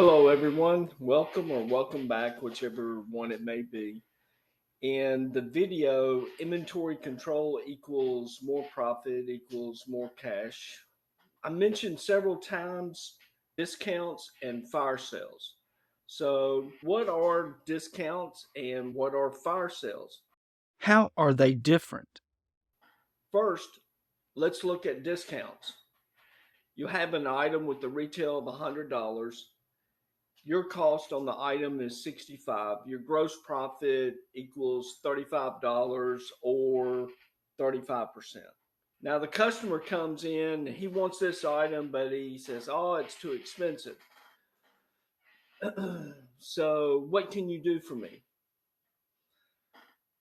Hello, everyone. Welcome or welcome back, whichever one it may be. In the video, inventory control equals more profit equals more cash. I mentioned several times discounts and fire sales. So, what are discounts and what are fire sales? How are they different? First, let's look at discounts. You have an item with the retail of $100. Your cost on the item is 65. Your gross profit equals $35 or 35%. Now the customer comes in, he wants this item, but he says, "Oh, it's too expensive." So, what can you do for me?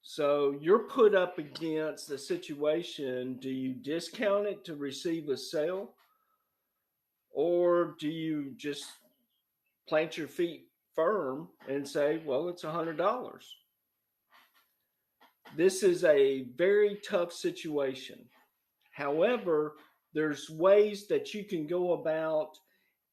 So, you're put up against the situation. Do you discount it to receive a sale? Or do you just plant your feet firm and say, well, it's $100? This is a very tough situation. However, there's ways that you can go about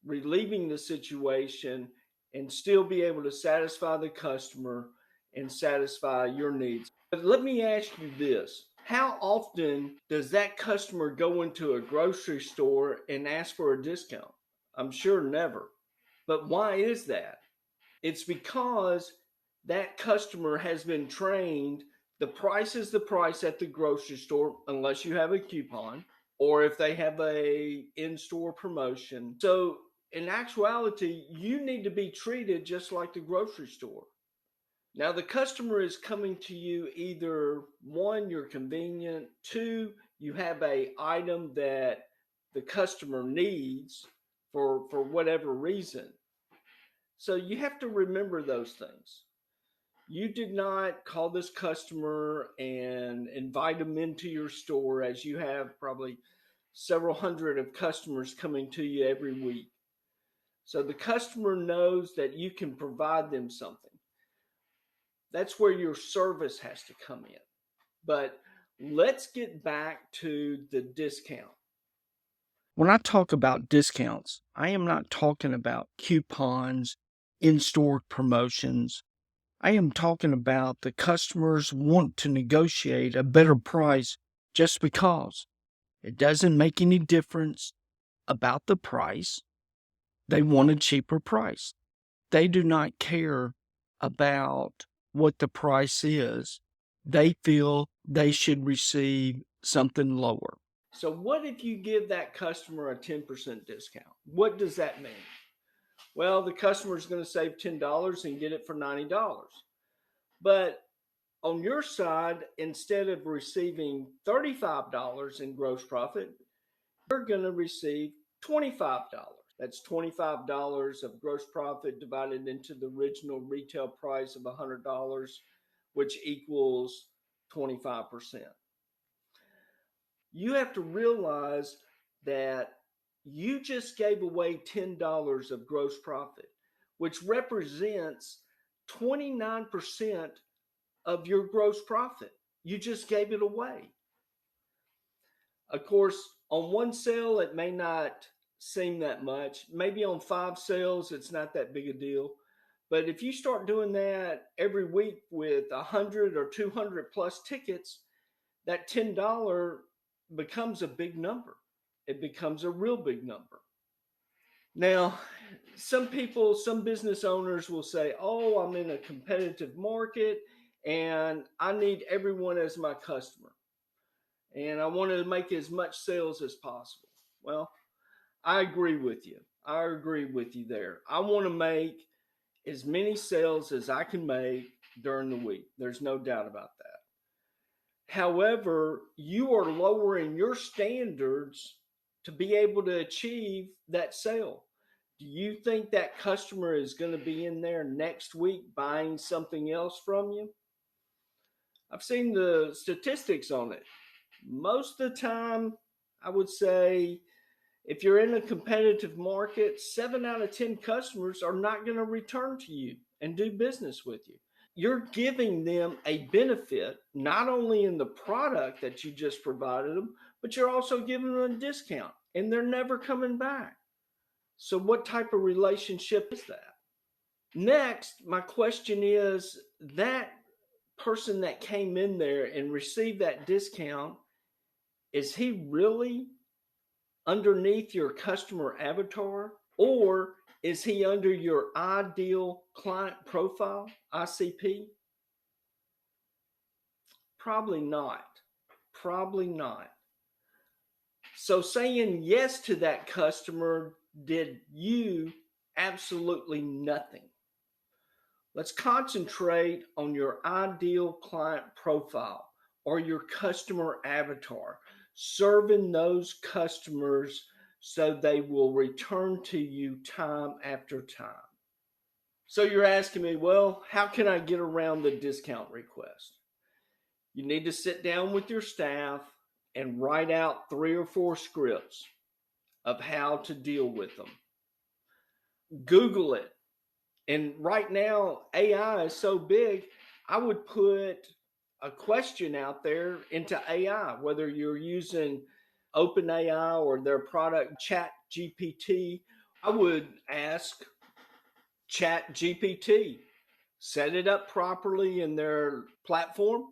relieving the situation and still be able to satisfy the customer and satisfy your needs. But let me ask you this. How often does that customer go into a grocery store and ask for a discount? I'm sure never. But why is that? It's because that customer has been trained the price is the price at the grocery store unless you have a coupon or if they have a in-store promotion. So in actuality, you need to be treated just like the grocery store. Now the customer is coming to you either one, you're convenient, two, you have a item that the customer needs for whatever reason. So you have to remember those things. You did not call this customer and invite them into your store as you have probably several hundred of customers coming to you every week. So the customer knows that you can provide them something. That's where your service has to come in. But let's get back to the discount. When I talk about discounts, I am not talking about coupons, in store promotions. I am talking about the customers want to negotiate a better price just because. It doesn't make any difference about the price. They want a cheaper price. They do not care about what the price is. They feel they should receive something lower. So, what if you give that customer a 10% discount? What does that mean? Well, the customer is going to save $10 and get it for $90. But on your side, instead of receiving $35 in gross profit, you're going to receive $25. That's $25 of gross profit divided into the original retail price of $100, which equals 25%. You have to realize that you just gave away $10 of gross profit, which represents 29% of your gross profit. You just gave it away. Of course, on one sale, it may not seem that much. Maybe on 5 sales, it's not that big a deal. But if you start doing that every week with 100 or 200 plus tickets, that $10 becomes a big number. It becomes a real big number. Now, some people, some business owners will say, oh, I'm in a competitive market and I need everyone as my customer. And I want to make as much sales as possible. Well, I agree with you. I agree with you there. I want to make as many sales as I can make during the week. There's no doubt about that. However, you are lowering your standards to be able to achieve that sale. Do you think that customer is going to be in there next week buying something else from you? I've seen the statistics on it. Most of the time, I would say if you're in a competitive market, 7 out of 10 customers are not going to return to you and do business with you. You're giving them a benefit, not only in the product that you just provided them, but you're also giving them a discount and they're never coming back. So what type of relationship is that? Next, my question is, that person that came in there and received that discount, is he really underneath your customer avatar, or is he under your ideal client profile, ICP? Probably not. Probably not. So saying yes to that customer did you absolutely nothing. Let's concentrate on your ideal client profile or your customer avatar, serving those customers so they will return to you time after time. So you're asking me, well, how can I get around the discount request? You need to sit down with your staff and write out 3 or 4 scripts of how to deal with them. Google it. And right now, AI is so big, I would put a question out there into AI, whether you're using OpenAI or their product ChatGPT. I would ask ChatGPT, set it up properly in their platform.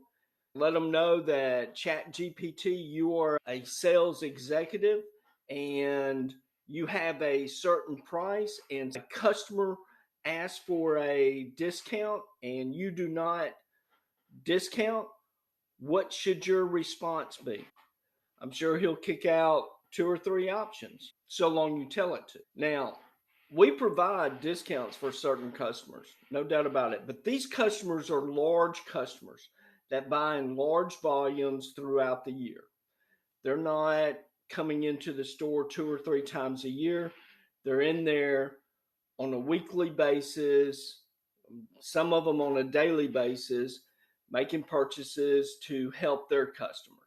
Let them know that ChatGPT, you are a sales executive and you have a certain price, and a customer asks for a discount and you do not discount. What should your response be? I'm sure he'll kick out 2 or 3 options, so long you tell it to. Now, we provide discounts for certain customers, no doubt about it. But these customers are large customers that buy in large volumes throughout the year. They're not coming into the store 2 or 3 times a year. They're in there on a weekly basis, some of them on a daily basis, making purchases to help their customers.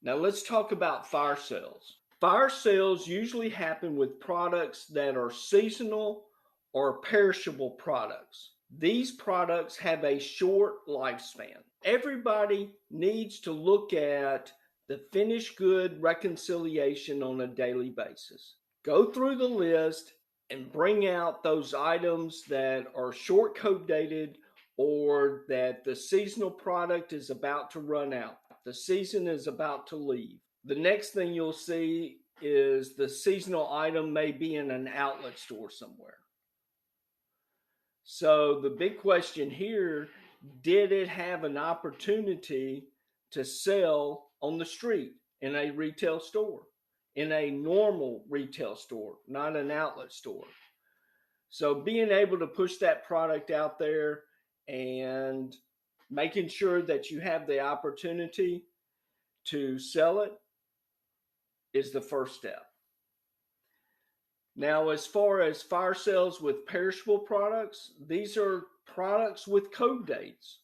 Now let's talk about fire sales. Fire sales usually happen with products that are seasonal or perishable products. These products have a short lifespan. Everybody needs to look at the finished good reconciliation on a daily basis. Go through the list and bring out those items that are short code dated or that the seasonal product is about to run out. The season is about to leave. The next thing you'll see is the seasonal item may be in an outlet store somewhere. So the big question here, did it have an opportunity to sell on the street in a retail store, in a normal retail store, not an outlet store? So being able to push that product out there and making sure that you have the opportunity to sell it is the first step. Now, as far as fire sales with perishable products, these are products with code dates.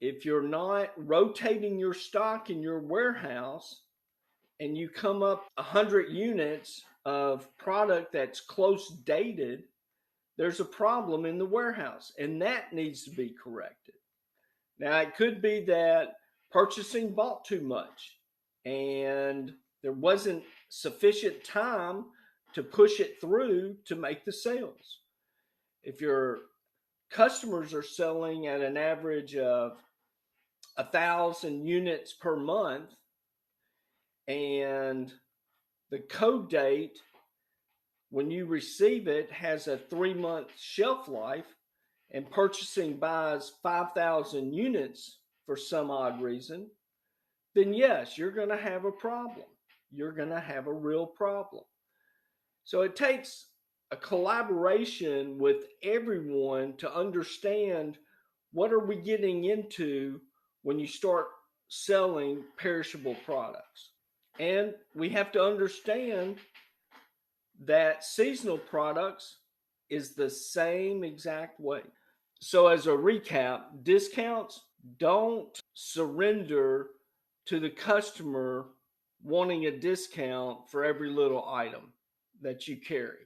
If you're not rotating your stock in your warehouse and you come up 100 units of product that's close dated, there's a problem in the warehouse, and that needs to be corrected. Now, it could be that purchasing bought too much and there wasn't sufficient time to push it through to make the sales. If your customers are selling at an average of 1,000 units per month and the code date when you receive it has a 3-month shelf life, and purchasing buys 5,000 units for some odd reason, then yes, you're going to have a problem. You're going to have a real problem. So it takes a collaboration with everyone to understand what are we getting into when you start selling perishable products. And we have to understand that seasonal products is the same exact way. So as a recap, discounts don't surrender to the customer wanting a discount for every little item that you carry.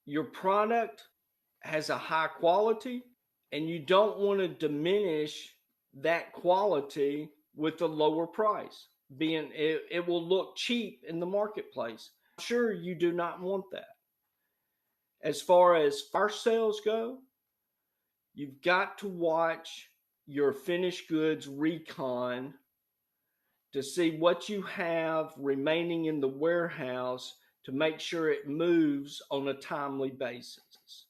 Your product has a high quality, and you don't want to diminish that quality with a lower price. It will look cheap in the marketplace. Sure, you do not want that. As far as fire sales go, you've got to watch your finished goods recon to see what you have remaining in the warehouse to make sure it moves on a timely basis.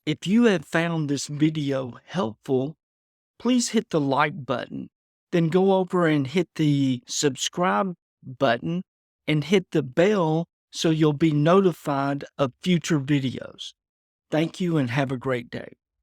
If you have found this video helpful, please hit the like button. Then go over and hit the subscribe button and hit the bell so you'll be notified of future videos. Thank you and have a great day.